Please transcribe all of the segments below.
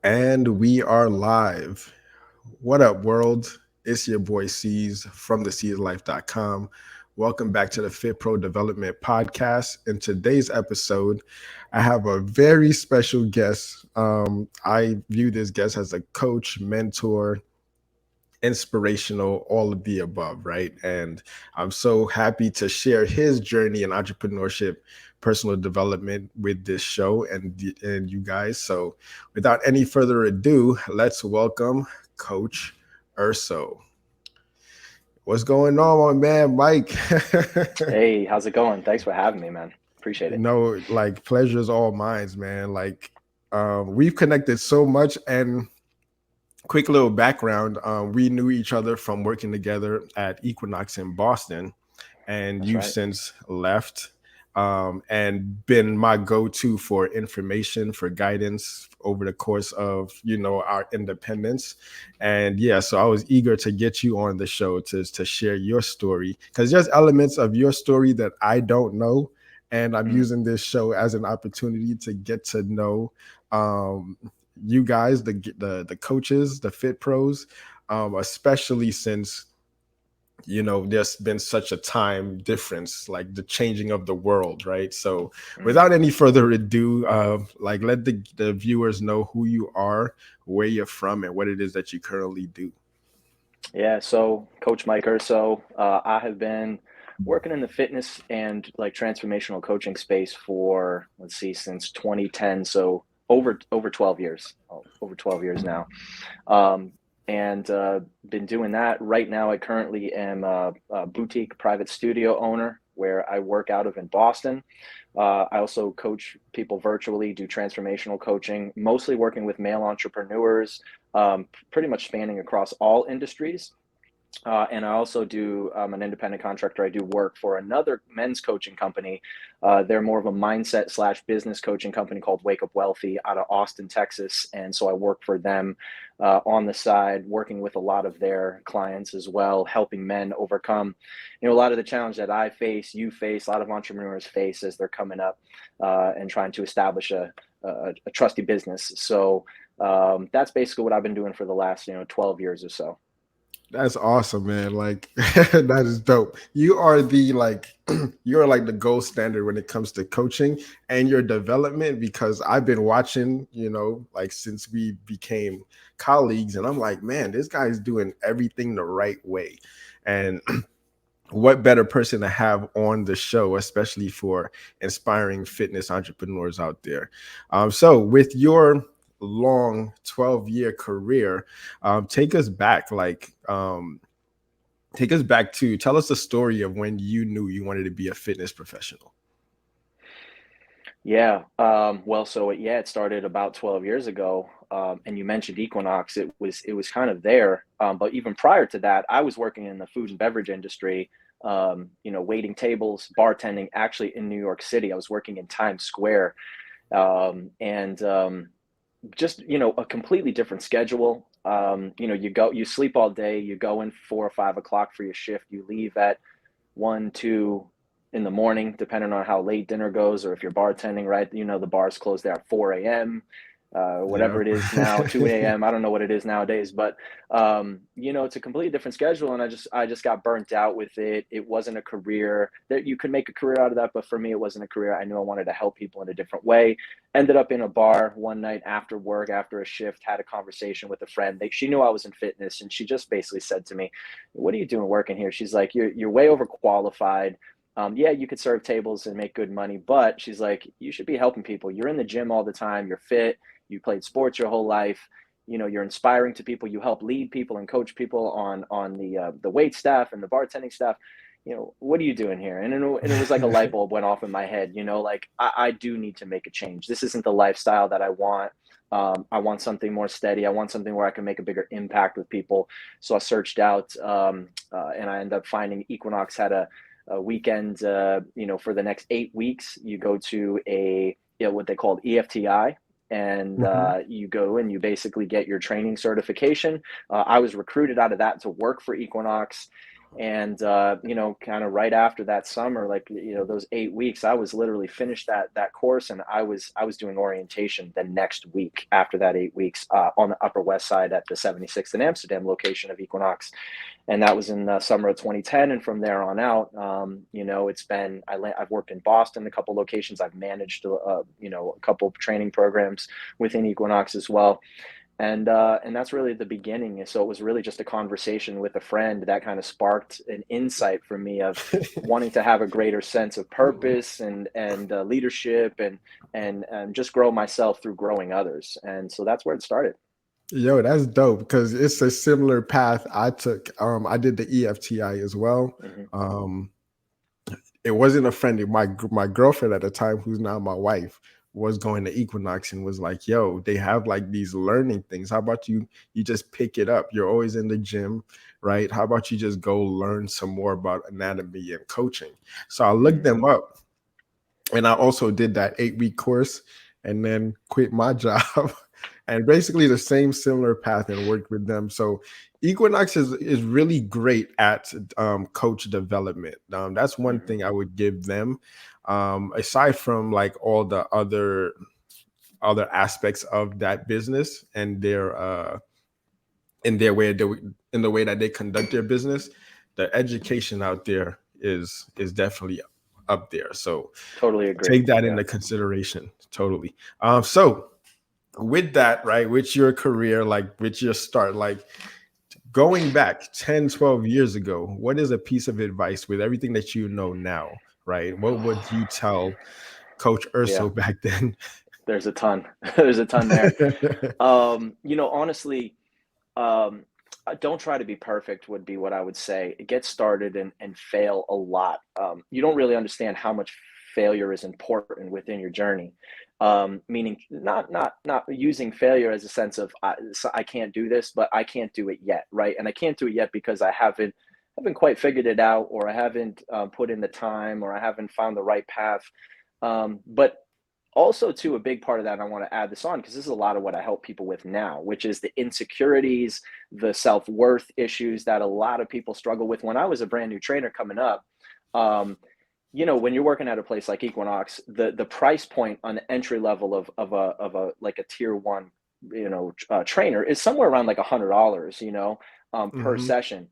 And we are live. What up, world? It's your boy C's from the com. Welcome back to the FitPro Development Podcast. In today's episode, I have a very special guest. I view this guest as a coach, mentor, inspirational, all of the above, right? And I'm so happy to share his journey in entrepreneurship, personal development with this show and you guys. So, without any further ado, let's welcome Coach Urso. What's going on, my man, Mike? Hey, how's it going? Thanks for having me, man. Appreciate it. No, like pleasure's all mine, man. We've connected so much, and quick little background, we knew each other from working together at Equinox in Boston, and That's you've right. since left, and been my go-to for information, for guidance over the course of our independence. And yeah, so I was eager to get you on the show to share your story, because there's elements of your story that I don't know, and I'm Mm. using this show as an opportunity to get to know you guys, the coaches, the fit pros, especially since there's been such a time difference, like the changing of the world, right? So, Mm. without any further ado, like let the viewers know who you are, where you're from, and what it is that you currently do. Yeah, so Coach Mike Urso, I have been working in the fitness and like transformational coaching space for, let's see, since 2010, so over 12 years, over 12 years now. Um, and been doing that. Right now, I currently am a boutique private studio owner where I work out of in Boston. I also coach people virtually, do transformational coaching, mostly working with male entrepreneurs, pretty much spanning across all industries. And I also do, an independent contractor. I do work for another men's coaching company. They're more of a mindset slash business coaching company called Wake Up Wealthy out of Austin, Texas. And so I work for them on the side, working with a lot of their clients as well, helping men overcome, a lot of the challenge that I face, you face, a lot of entrepreneurs face as they're coming up and trying to establish a trusty business. So that's basically what I've been doing for the last, 12 years or so. That's awesome, man. Like that is dope. You are the you're like the gold standard when it comes to coaching and your development, because I've been watching, like since we became colleagues, and I'm like, man, this guy's doing everything the right way. And what better person to have on the show, especially for inspiring fitness entrepreneurs out there. So, with your long 12-year career, take us back, take us back to tell us the story of when you knew you wanted to be a fitness professional. Yeah. Well, so it started about 12 years ago. And you mentioned Equinox. It was kind of there. But even prior to that, I was working in the food and beverage industry. Waiting tables, bartending. Actually, in New York City, I was working in Times Square, and just a completely different schedule. You sleep all day. You go in 4 or 5 o'clock for your shift. You leave at 1, 2 in the morning, depending on how late dinner goes, or if you're bartending, right? The bars close there at 4 a.m., whatever Yep. it is now, 2 a.m. I don't know what it is nowadays, but it's a completely different schedule, and I just got burnt out with it. It wasn't a career that you could make a career out of that, but for me, it wasn't a career. I knew I wanted to help people in a different way. Ended up in a bar one night after work, after a shift, had a conversation with a friend. She knew I was in fitness, and she just basically said to me, "What are you doing working here?" She's like, "You're way overqualified. Yeah, you could serve tables and make good money, but," she's like, "you should be helping people. You're in the gym all the time. You're fit. You played sports your whole life. You're inspiring to people. You help lead people and coach people on the wait staff and the bartending staff. What are you doing here?" And it was like a light bulb went off in my head. Like I do need to make a change. This isn't the lifestyle that I want. I want something more steady. I want something where I can make a bigger impact with people. So I searched out, and I ended up finding Equinox had a weekend. For the next 8 weeks, you go to what they called EFTI, and Mhm. you go and you basically get your training certification. I was recruited out of that to work for Equinox, And you know, kind of right after that summer, like, you know, those 8 weeks, I was literally finished that course, and I was doing orientation the next week after that 8 weeks, on the Upper West Side at the 76th in Amsterdam location of Equinox. And that was in the summer of 2010. And from there on out, you know, it's been, I've worked in Boston, a couple locations. I've managed, you know, a couple of training programs within Equinox as well. And that's really the beginning. So it was really just a conversation with a friend that kind of sparked an insight for me of wanting to have a greater sense of purpose and leadership and just grow myself through growing others. And so that's where it started. Yo, that's dope because it's a similar path I took. I did the EFTI as well. Hmm. Um, it wasn't a friend. My girlfriend at the time, who's now my wife, was going to Equinox and was like, "Yo, they have like these learning things. How about you just pick it up? You're always in the gym, right? How about you just go learn some more about anatomy and coaching?" So I looked Hmm. them up, and I also did that 8 week course, and then quit my job, and basically the same similar path and worked with them. So Equinox is really great at coach development. That's one Hmm. thing I would give them. Aside from like all the other aspects of that business and their in their way in the way that they conduct their business, the education out there is definitely up there. So Totally agree. take that Yeah. into consideration. Totally. So with that, right, with your career, like with your start, like going back 10, 12 years ago, what is a piece of advice with everything that you know now, right? What would you tell Coach Yeah. Urso back then? There's a ton. There's a ton there. You know, honestly, um, don't try to be perfect would be what I would say. Get started and fail a lot. You don't really understand how much failure is important within your journey. Meaning not using failure as a sense of I can't do this, but I can't do it yet, right? And I can't do it yet because I haven't quite figured it out, or I haven't put in the time, or I haven't found the right path. But also, too, a big part of that, and I want to add this on because this is a lot of what I help people with now, which is the insecurities, the self-worth issues that a lot of people struggle with. When I was a brand new trainer coming up, um, you know, when you're working at a place like Equinox, the price point on the entry level of a like a tier one, you know, trainer is somewhere around like $100, you know, per Hmm. session.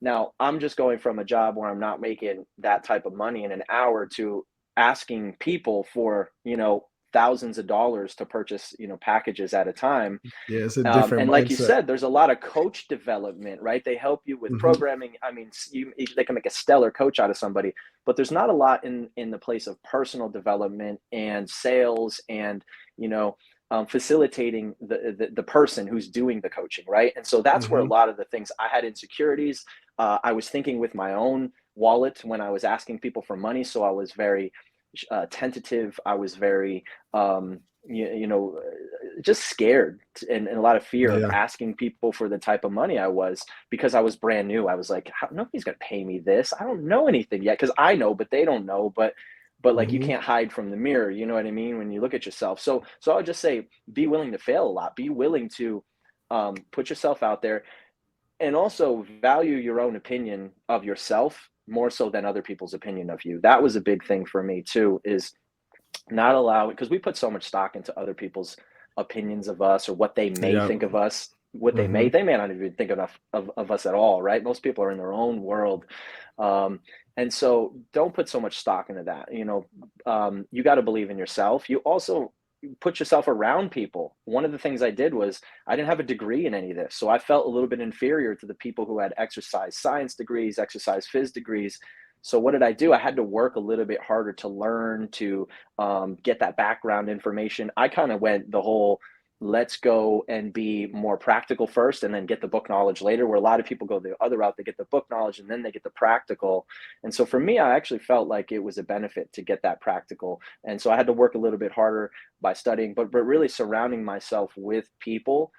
Now, I'm just going from a job where I'm not making that type of money in an hour to asking people for, you know, thousands of dollars to purchase, you know, packages at a time. Yeah, it's a different And like you mindset. said, there's a lot of coach development, right? They help you with Hmm. programming. I mean, they can make a stellar coach out of somebody, but there's not a lot in the place of personal development and sales and, you know, facilitating the person who's doing the coaching, right? And so that's where a Hmm. lot of the things I had insecurities. I was thinking with my own wallet when I was asking people for money, so I was very tentative. I was very you know, just scared and a lot of fear of Yeah. asking people for the type of money I was, because I was brand new. I was like, nobody's gonna pay me this. I don't know anything yet, because I know, but they don't know. But like, you Hmm. can't hide from the mirror. You know what I mean? When you look at yourself. So I would just say, be willing to fail a lot. Be willing to put yourself out there, and also value your own opinion of yourself more so than other people's opinion of you. That was a big thing for me too, is not allow it, because we put so much stock into other people's opinions of us, or what they may Yeah. think of us. What Hmm. they may not even think enough of us at all, right? Most people are in their own world. um, and so don't put so much stock into that. You know, you got to believe in yourself. You also put yourself around people. One of the things I did was, I didn't have a degree in any of this, so I felt a little bit inferior to the people who had exercise science degrees, exercise phys degrees. So what did I do? I had to work a little bit harder to learn, to get that background information. I kind of went the whole, let's go and be more practical first and then get the book knowledge later, where a lot of people go the other route. They get the book knowledge and then they get the practical. And so for me, I actually felt like it was a benefit to get that practical. And so I had to work a little bit harder by studying, but really surrounding myself with people,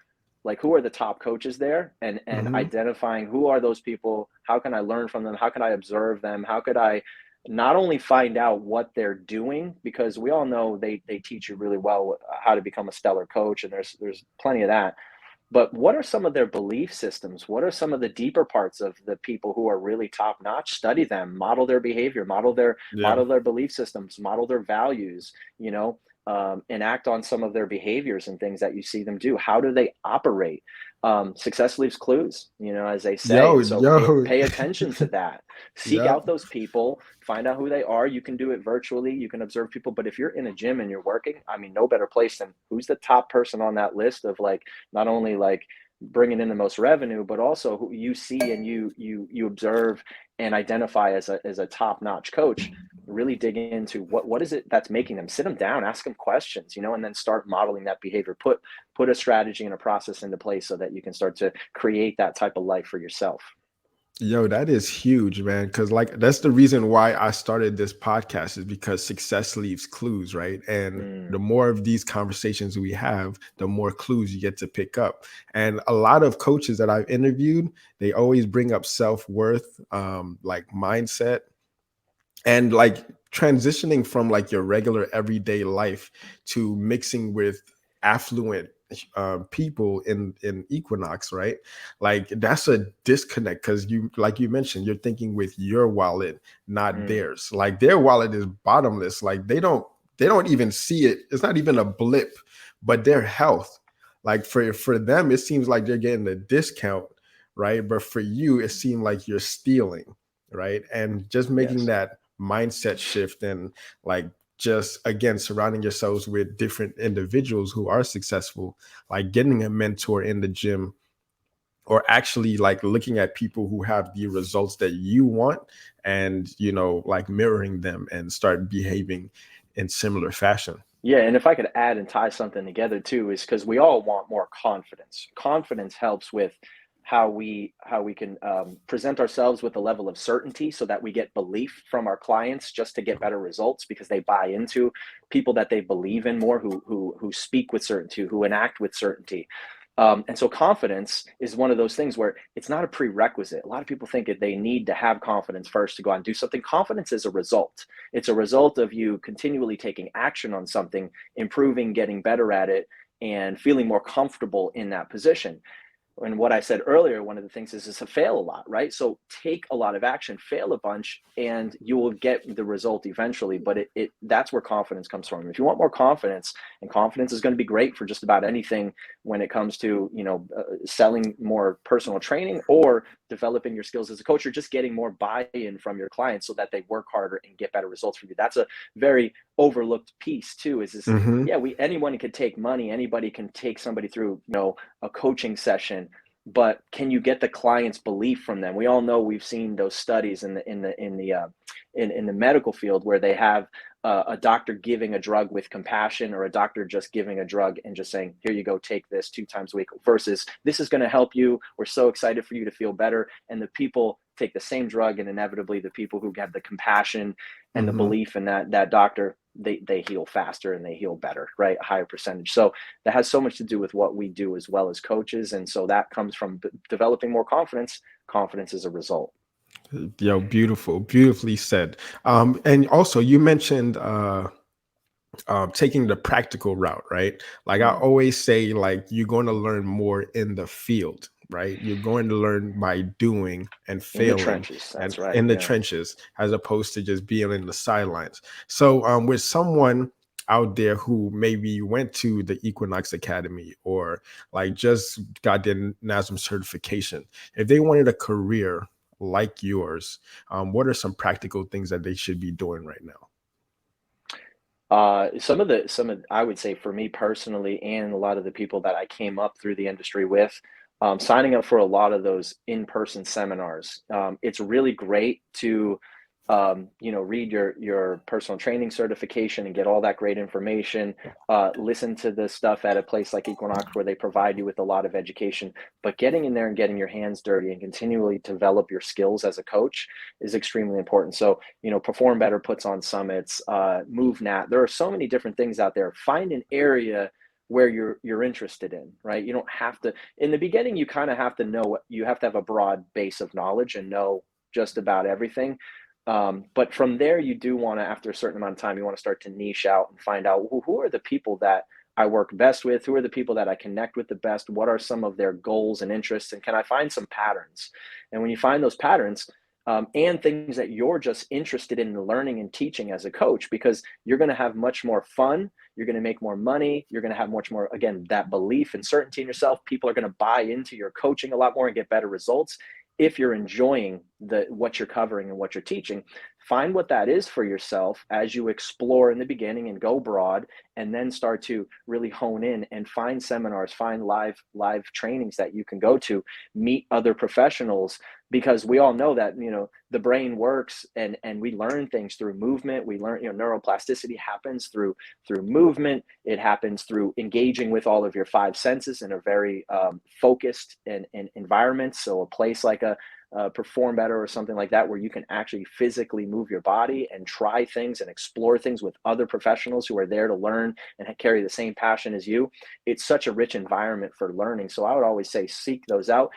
like, who are the top coaches there, and Hmm. identifying who are those people, how can I learn from them, how can I observe them, how could I not only find out what they're doing, because we all know they teach you really well how to become a stellar coach, and there's plenty of that, But what are some of their belief systems? What are some of the deeper parts of the people who are really top notch? Study them, model their behavior, Yeah. model their belief systems, model their values, and act on some of their behaviors and things that you see them do. How do they operate? Success leaves clues, as they say. Yo, And so yo. pay attention to that. Seek Yep. out those people, find out who they are. You can do it virtually. You can observe people. But if you're in a gym and you're working, I mean, no better place than who's the top person on that list of like, not only like bringing in the most revenue, but also who you see and you observe and identify as a top-notch coach. Really dig into what is it that's making them. Sit them down, ask them questions, and then start modeling that behavior. Put a strategy and a process into place so that you can start to create that type of life for yourself. Yo, that is huge, man. Cause like that's the reason why I started this podcast is because success leaves clues, right? And the Mm, more of these conversations we have, the more clues you get to pick up. And a lot of coaches that I've interviewed, they always bring up self-worth, like mindset, and like transitioning from like your regular everyday life to mixing with affluent people in equinox, right? Like that's a disconnect because you, like you mentioned, you're thinking with your wallet, not mm, theirs. Like their wallet is bottomless. Like they don't even see it. It's not even a blip. But their health, like for them it seems like they're getting a discount, right? But for you it seemed like you're stealing, right? And just making yes. that mindset shift and like just again surrounding yourselves with different individuals who are successful, like getting a mentor in the gym, or actually like looking at people who have the results that you want, and like mirroring them and start behaving in similar fashion. Yeah, and if I could add and tie something together too, is because we all want more confidence. Confidence helps with how we can present ourselves with a level of certainty, so that we get belief from our clients just to get better results because they buy into people that they believe in more, who speak with certainty, who enact with certainty. And so confidence is one of those things where it's not a prerequisite. A lot of people think that they need to have confidence first to go out and do something. Confidence is a result. It's a result of you continually taking action on something, improving, getting better at it, and feeling more comfortable in that position. And what I said earlier, one of the things is to fail a lot, right? So take a lot of action, fail a bunch, and you will get the result eventually. But that's where confidence comes from. If you want more confidence, and confidence is going to be great for just about anything when it comes to selling more personal training or developing your skills as a coach, or just getting more buy-in from your clients so that they work harder and get better results for you. That's a very overlooked piece too. Is this? Hmm. Yeah, anyone could take money, anybody can take somebody through a coaching session, but can you get the client's belief from them? We all know, we've seen those studies in the medical field where they have a doctor giving a drug with compassion, or a doctor just giving a drug and just saying, here you go, take this 2 times a week, versus this is going to help you, we're so excited for you to feel better. And the people take the same drug, and inevitably the people who have the compassion and the Hmm. belief in that doctor, they heal faster and they heal better, right? A higher percentage. So that has so much to do with what we do as well as coaches. And so that comes from developing more confidence. Confidence is a result. Yo, beautiful, beautifully said. And also you mentioned taking the practical route, right? Like I Mm. always say, like you're going to learn more in the field, right? You're going to learn by doing and In the failing trenches. and That's right. in the Yeah. trenches, as opposed to just being in the sidelines. So, with someone out there who maybe went to the Equinox Academy or like just got their NASM certification, if they wanted a career like yours, what are some practical things that they should be doing right now? Some of I would say, for me personally, and a lot of the people that I came up through the industry with, signing up for a lot of those in-person seminars. It's really great to read your personal training certification and get all that great information. Listen to the stuff at a place like Equinox where they provide you with a lot of education. But getting in there and getting your hands dirty and continually develop your skills as a coach is extremely important. So, Perform Better puts on summits, Move Nat. There are so many different things out there. Find an area where you're interested in, right? You don't have to, in the beginning, you kind of have to know what you have to have a broad base of knowledge and know just about everything. But from there, you do want to, after a certain amount of time, you want to start to niche out and find out who are the people that I work best with? Who are the people that I connect with the best? What are some of their goals and interests? And can I find some patterns? And when you find those patterns, and things that you're just interested in learning and teaching as a coach, because you're going to have much more fun, you're going to make more money, you're going to have much more, again, that belief and certainty in yourself. People are going to buy into your coaching a lot more and get better results if you're enjoying what you're covering and what you're teaching. Find what that is for yourself as you explore in the beginning and go broad, and then start to really hone in and find seminars, find live trainings that you can go to, meet other professionals, because we all know that, the brain works, and we learn things through movement. We learn, neuroplasticity happens through movement. It happens through engaging with all of your five senses in a very focused and environment. So a place like a Perform Better or something like that, where you can actually physically move your body and try things and explore things with other professionals who are there to learn and carry the same passion as you. It's such a rich environment for learning. So I would always say seek those out.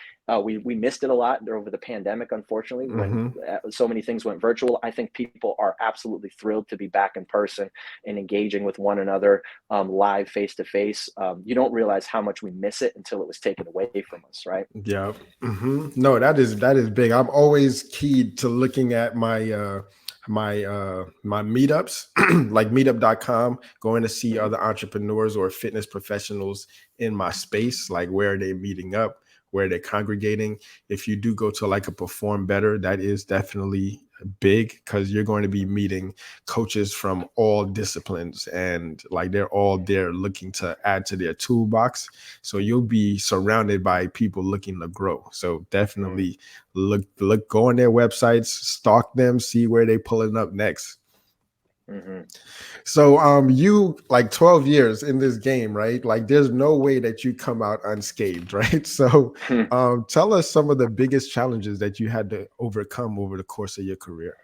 We missed it a lot over the pandemic, unfortunately, when so many things went virtual. I think people are absolutely thrilled to be back in person and engaging with one another live, face to face. You don't realize how much we miss it until it was taken away from us, right? Yeah. No, that is big. I'm always keyed to looking at my meetups, like meetup.com, going to see Mhm. other entrepreneurs or fitness professionals in my space, like where are they meeting up, where they're congregating. If you do go to like a Perform Better, that is definitely big, because you're going to be meeting coaches from all disciplines, and like they're all there looking to add to their toolbox. So you'll be surrounded by people looking to grow. So Mm, definitely go on their websites, stalk them, see where they pulling up next. mhm. So you like 12 years in this game, right? Like there's no way that you come out unscathed, right? So tell us some of the biggest challenges that you had to overcome over the course of your career.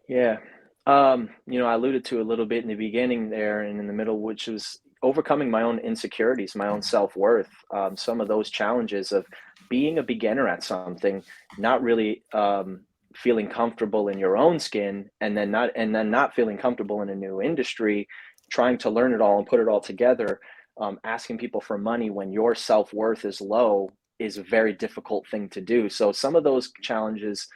Yeah. I alluded to a little bit in the beginning there and in the middle, which was overcoming my own insecurities, my own self-worth, some of those challenges of being a beginner at something, not really feeling comfortable in your own skin, and then not feeling comfortable in a new industry, trying to learn it all and put it all together, asking people for money when your self-worth is low is a very difficult thing to do. So some of those challenges,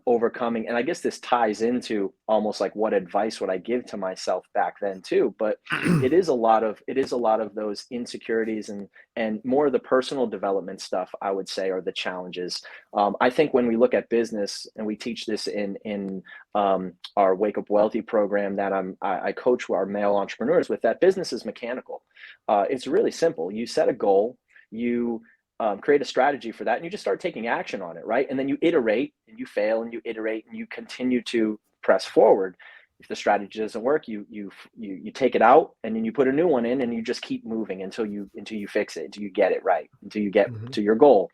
overcoming, and I guess this ties into almost like what advice would I give to myself back then too. But it is a lot of those insecurities, and more of the personal development stuff, I would say, are the challenges. I think when we look at business, and we teach this in our Wake Up Wealthy program that I coach our male entrepreneurs with, that business is mechanical. It's really simple. You set a goal, you create a strategy for that, and you just start taking action on it, right? And then you iterate, and you fail, and you iterate, and you continue to press forward. If the strategy doesn't work, you take it out, and then you put a new one in, and you just keep moving until you fix it, until you get it right, until you get Mhm. to your goal.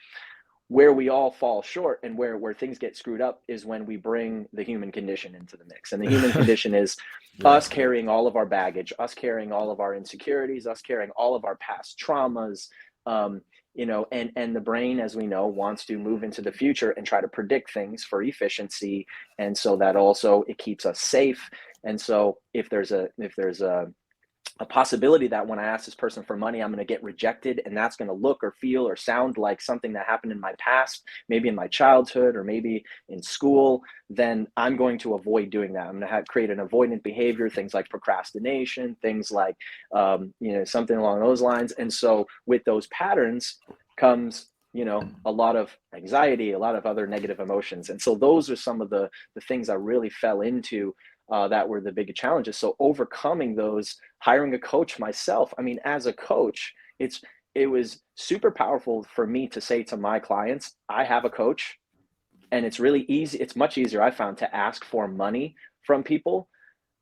Where we all fall short, and where things get screwed up, is when we bring the human condition into the mix. And the human condition is Yeah. us carrying all of our baggage, us carrying all of our insecurities, us carrying all of our past traumas. And the brain, as we know, wants to move into the future and try to predict things for efficiency, and so that also it keeps us safe. And so if there's a possibility that when I ask this person for money, I'm going to get rejected, and that's going to look or feel or sound like something that happened in my past, maybe in my childhood or maybe in school, then I'm going to avoid doing that. I'm going to create an avoidant behavior, things like procrastination, things like, something along those lines. And so with those patterns comes, a lot of anxiety, a lot of other negative emotions. And so those are some of the things I really fell into, that were the big challenges. So overcoming those, hiring a coach myself. I mean, as a coach, it was super powerful for me to say to my clients, I have a coach, and it's really easy. It's much easier, I found, to ask for money from people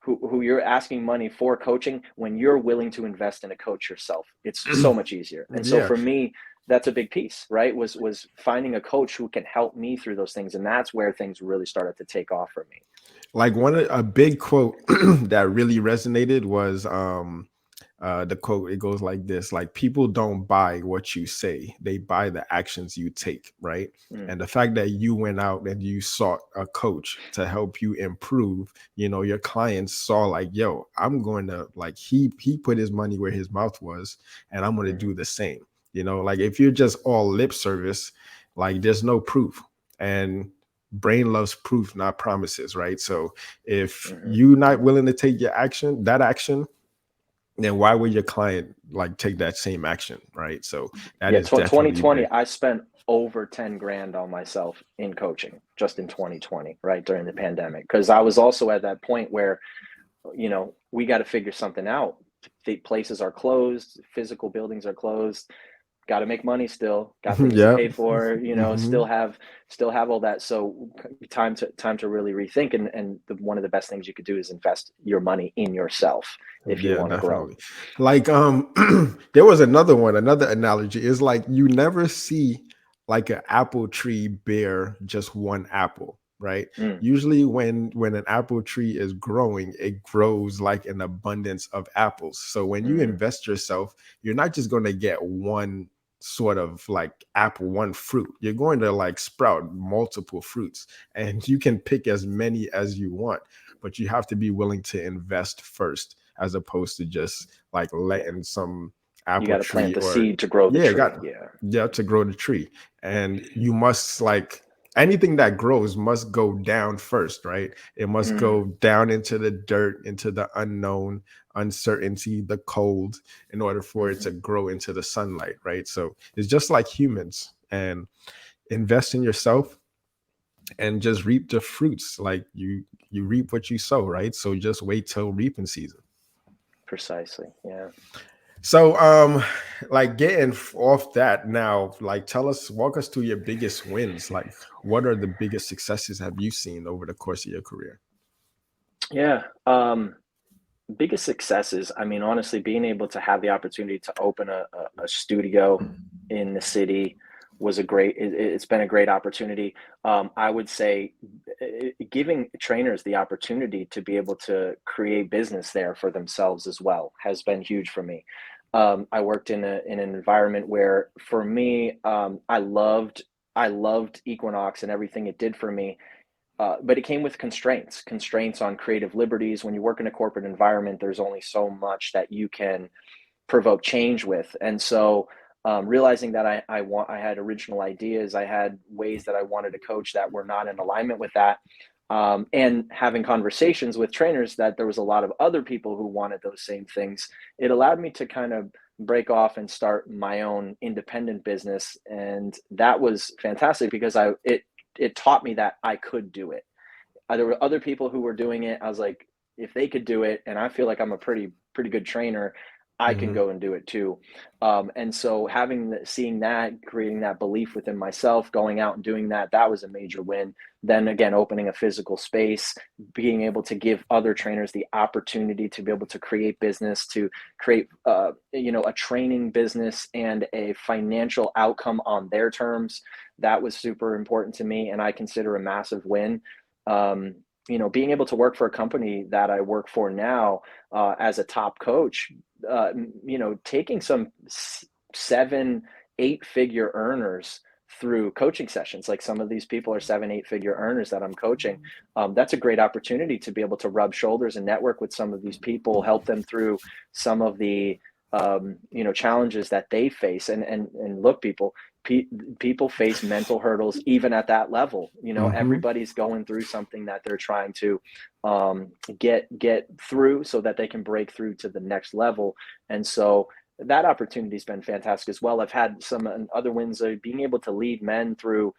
who you're asking money for coaching when you're willing to invest in a coach yourself. It's so much easier. And so Yeah. for me, that's a big piece, right? Was finding a coach who can help me through those things, and that's where things really started to take off for me. Like a big quote that really resonated was The quote, it goes like this: like, people don't buy what you say, they buy the actions you take, right? Mm, And the fact that you went out and you sought a coach to help you improve, your clients saw like, yo, I'm going to, like, he put his money where his mouth was, and I'm going to mhm, do the same. Like, if you're just all lip service, like, there's no proof. And brain loves proof, not promises, right? So if mhm. you're not willing to take that action, then why would your client like take that same action, right? So that Yeah, is definitely 2020, big. I spent over 10 grand on myself in coaching just in 2020, right during the pandemic, because I was also at that point where, we got to figure something out. The places are closed, physical buildings are closed, got to make money still, got things to Yeah. pay for, Hmm. still have all that. So time to really rethink, and one of the best things you could do is invest your money in yourself if you Yeah, want to grow. definitely. Like, there was another analogy is like, you never see like an apple tree bear just one apple, right? Mm, Usually when an apple tree is growing, it grows like an abundance of apples. So when you mm, invest yourself, you're not just going to get one sort of like apple, one fruit. You're going to like sprout multiple fruits, and you can pick as many as you want, but you have to be willing to invest first, as opposed to just like yeah, letting some you apple got to plant tree the or, seed to grow the yeah, got, tree. Yeah. yeah, to grow the tree. And you must, like, anything that grows must go down first, right? It must Mm, go down into the dirt, into the unknown, uncertainty, the cold, in order for it mhm. to grow into the sunlight, right? So it's just like humans. And invest in yourself and just reap the fruits. Like, you reap what you sow, right? So just wait till reaping season. Precisely. Yeah. So like, getting off that now, like, walk us through your biggest wins. Like, what are the biggest successes have you seen over the course of your career? Yeah. Biggest successes, I mean, honestly, being able to have the opportunity to open a studio in the city was it's been a great opportunity. I would say giving trainers the opportunity to be able to create business there for themselves as well has been huge for me. I worked in an environment where, for me, I loved Equinox and everything it did for me, but it came with constraints on creative liberties. When you work in a corporate environment, there's only so much that you can provoke change with. And so, realizing that I had original ideas, I had ways that I wanted to coach that were not in alignment with that, and having conversations with trainers that there was a lot of other people who wanted those same things, it allowed me to kind of break off and start my own independent business, and that was fantastic because it taught me that I could do it. There were other people who were doing it. I was like, if they could do it, and I feel like I'm a pretty good trainer, I can Hmm. go and do it too. And so seeing that, creating that belief within myself, going out and doing that, that was a major win. Then again, opening a physical space, being able to give other trainers the opportunity to be able to create business, to create a training business and a financial outcome on their terms. That was super important to me, and I consider a massive win. um, Being able to work for a company that I work for now, as a top coach, taking some 7, 8 figure earners through coaching sessions. Like, some of these people are 7, 8 figure earners that I'm coaching. That's a great opportunity to be able to rub shoulders and network with some of these people, help them through some of the challenges that they face. And look, pe- people face mental hurdles even at that level. Hmm. Everybody's going through something that they're trying to get through so that they can break through to the next level. And so that opportunity's been fantastic as well. I've had some other wins of being able to lead men through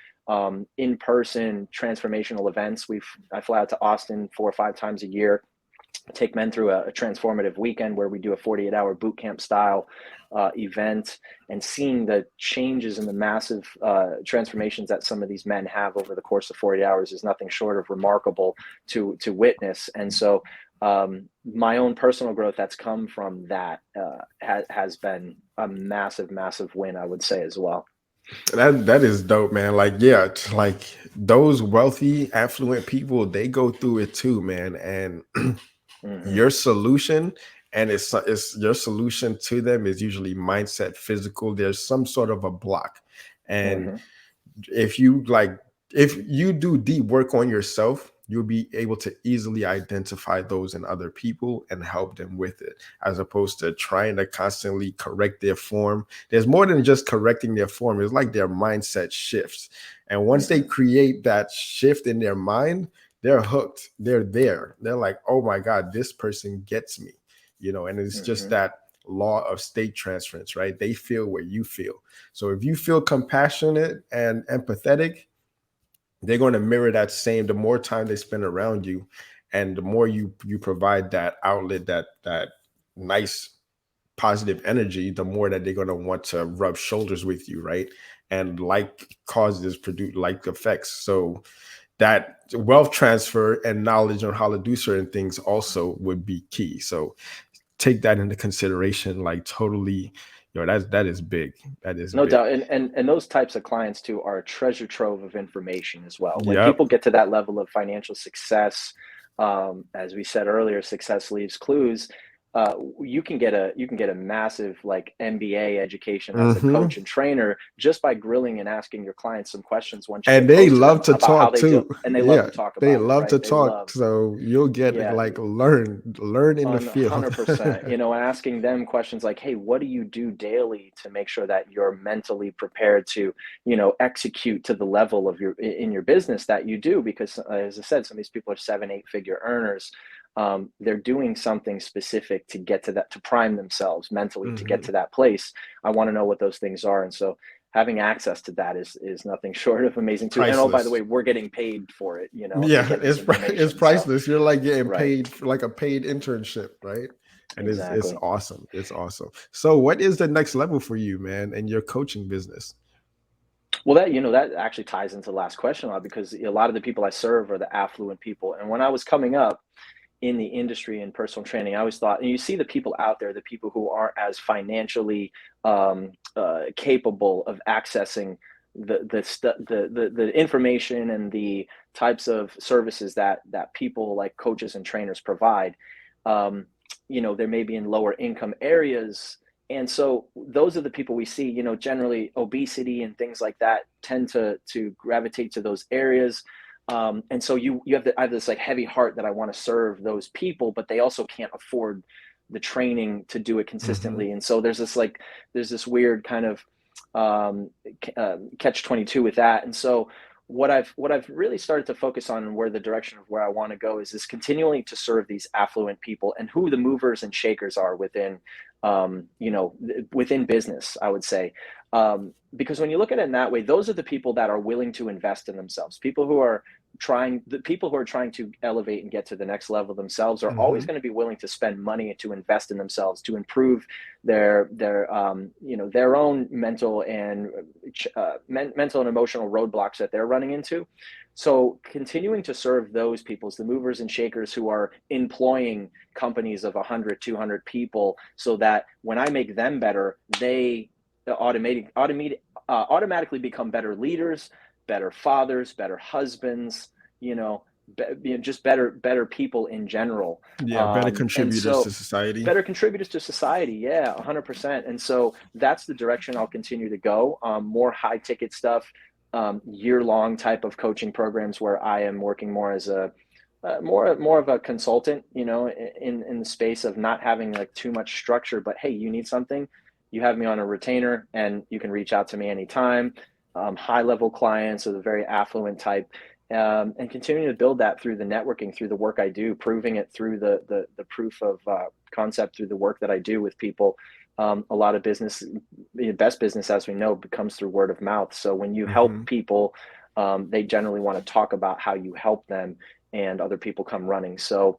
in-person transformational events. I fly out to Austin 4 or 5 times a year, take men through a transformative weekend where we do a 48-hour boot camp style event, and seeing the changes and the massive transformations that some of these men have over the course of 40 hours is nothing short of remarkable to witness. And so, my own personal growth that's come from that has been a massive win, I would say, as well. That is dope, man. Like, yeah, like, those wealthy, affluent people, they go through it too, man. And Hmm. your solution and it's your solution to them is usually mindset, physical. There's some sort of a block, and Hmm. if you like if you do deep work on yourself, you'll be able to easily identify those in other people and help them with it, as opposed to trying to constantly correct their form. There's more than just correcting their form. It's like their mindset shifts, and once they Hmm. create that shift in their mind, they're hooked. They're there. They're like, oh my god, this person gets me, and it's just Hmm. that law of state transference, right? They feel what you feel. So if you feel compassionate and empathetic, they're going to mirror that same. The more time they spend around you, and the more you provide that outlet, that nice positive energy, the more that they're going to want to rub shoulders with you, right? And like causes produce like effects. So that wealth transfer and knowledge on how to do certain things also would be key. So take that into consideration. Like totally, that is big. That is No big. doubt. And those types of clients too are a treasure trove of information as well. When Yep. people get to that level of financial success, as we said earlier, success leaves clues. You can get a massive like MBA education as a Hmm. coach and trainer just by grilling and asking your clients some questions once you And get they close to love them to about how talk they deal, too. and they love Yeah, to talk they about it, love to right? They talk. love, So you'll get yeah, like learn in the field. 100%. Asking them questions like, "Hey, what do you do daily to make sure that you're mentally prepared to, execute to the level of in your business that you do?" Because, as I said, some of these people are 7, 8 figure earners. They're doing something specific to get to that, to prime themselves mentally to get Hmm. to that place. I want to know what those things are, and so having access to that is nothing short of amazing too. And oh, by the Priceless. way, we're getting paid for it, to Yeah, get this it's information. So, priceless. You're like getting right, paid for like a paid internship, right? And it's exactly. awesome. It's awesome. So what is the next level for you, man, in your coaching business? Well, that actually ties into the last question a lot, because a lot of the people I serve are the affluent people. And when I was coming up in the industry in personal training, I always thought, and you see the people out there, the people who aren't as financially capable of accessing the information and the types of services that people like coaches and trainers provide. Um, they may be in lower income areas, and so those are the people we see. Generally obesity and things like that tend to gravitate to those areas. And so I have this like heavy heart that I want to serve those people, but they also can't afford the training to do it Hmm. consistently. And so there's this weird kind of catch 22 with that. And so what I've really started to focus on, and where the direction of where I want to go is continually to serve these affluent people and who the movers and shakers are within business, I would say. Because when you look at it in that way, those are the people that are willing to invest in themselves. The people who are trying to elevate and get to the next level themselves are always Hmm. going to be willing to spend money to invest in themselves, to improve their own mental and mental and emotional roadblocks that they're running into. So continuing to serve those peoples, the movers and shakers who are employing companies of 100, 200 people, so that when I make them better, they automatically become better leaders, better fathers, better husbands, just better people in general. Yeah, better And contributors to so society. better contributors to society. Yeah, 100%. And so that's the direction I'll continue to go. More high ticket stuff, year long type of coaching programs where I am working more as a more of a consultant, in the space of not having like too much structure. But hey, you need something, you have me on a retainer, and you can reach out to me anytime. High level clients or the very affluent type, and continuing to build that through the networking, through the work I do, proving it through the proof of concept through the work that I do with people. A lot of business, the best business, as we know, becomes through word of mouth. So when you help Hmm. people, they generally want to talk about how you help them, and other people come running. So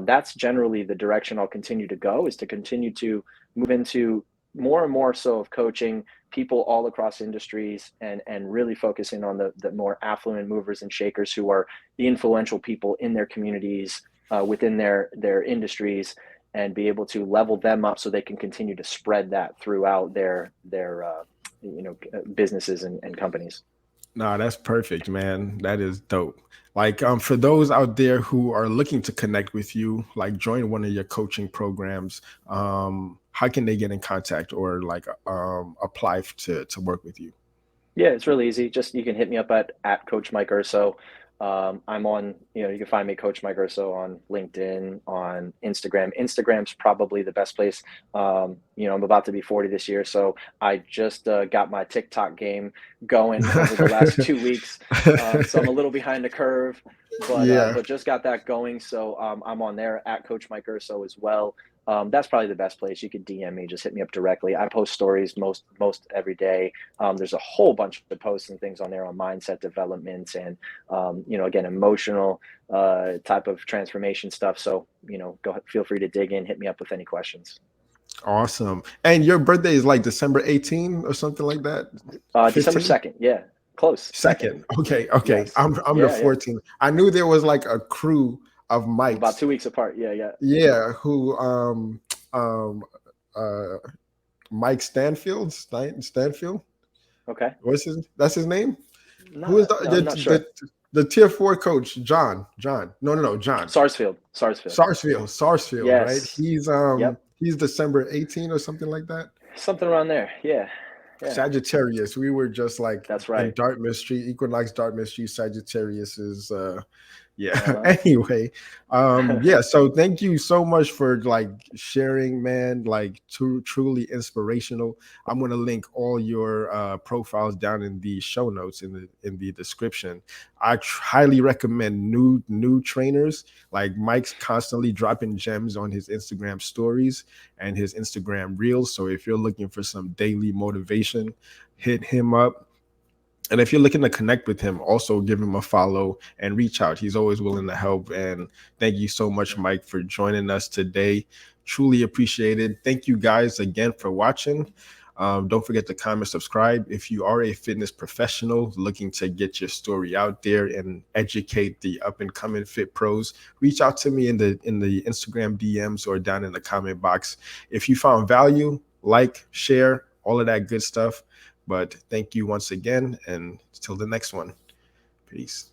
that's generally the direction I'll continue to go, is to continue to move into more and more so of coaching people all across industries, and really focusing on the more affluent movers and shakers who are the influential people in their communities, within their industries, and be able to level them up so they can continue to spread that throughout their businesses and companies. Nah, that's perfect, man. That is dope. Like, for those out there who are looking to connect with you, like join one of your coaching programs, how can they get in contact or like apply to work with you? Yeah, it's really easy. Just you can hit me up at Coach Mike Urso. I'm on, you can find me Coach Mike Urso on LinkedIn, on Instagram. Instagram's probably the best place. I'm about to be 40 this year, so I just got my TikTok game going over the last 2 weeks. So I'm a little behind the curve, Yeah. but just got that going. So I'm on there at Coach Mike Urso as well. That's probably the best place. You could DM me, just hit me up directly. I post stories most every day. There's a whole bunch of posts and things on there on mindset development and again, emotional type of transformation stuff. So go feel free to dig in, hit me up with any questions. Awesome. And your birthday is like December 18 or something like that? December 15? 2nd. Yeah, close. Second. Second. Okay, okay. Yes. I'm the Yeah, yeah. 14th. I knew there was like a crew of About mics. 2 weeks apart. Yeah, yeah. Yeah, who um uh Mike Stanfield. Okay. What's his that's his name? Who is No, no, I'm not sure. the tier four coach? John. No, John. Sarsfield. Sarsfield. Sarsfield, right? Yes. Yep. He's December 18 or something like that. Something around there. Yeah. Yeah. Sagittarius. We were just like That's in right. Dartmouth Street, Equinox, Dartmouth Street. Sagittarius is yeah. Uh-huh. Anyway, yeah. So thank you so much for like sharing, man. Like truly inspirational. I'm gonna link all your profiles down in the show notes in the description. I highly recommend new trainers. Like Mike's constantly dropping gems on his Instagram stories and his Instagram reels. So if you're looking for some daily motivation, hit him up. And if you're looking to connect with him, also give him a follow and reach out. He's always willing to help. And thank you so much, Mike, for joining us today. Truly appreciated. Thank you guys again for watching. Don't forget to comment, subscribe. If you are a fitness professional looking to get your story out there and educate the up and coming fit pros, reach out to me in the Instagram DMs or down in the comment box. If you found value, like, share, all of that good stuff. But thank you once again, and till the next one. Peace.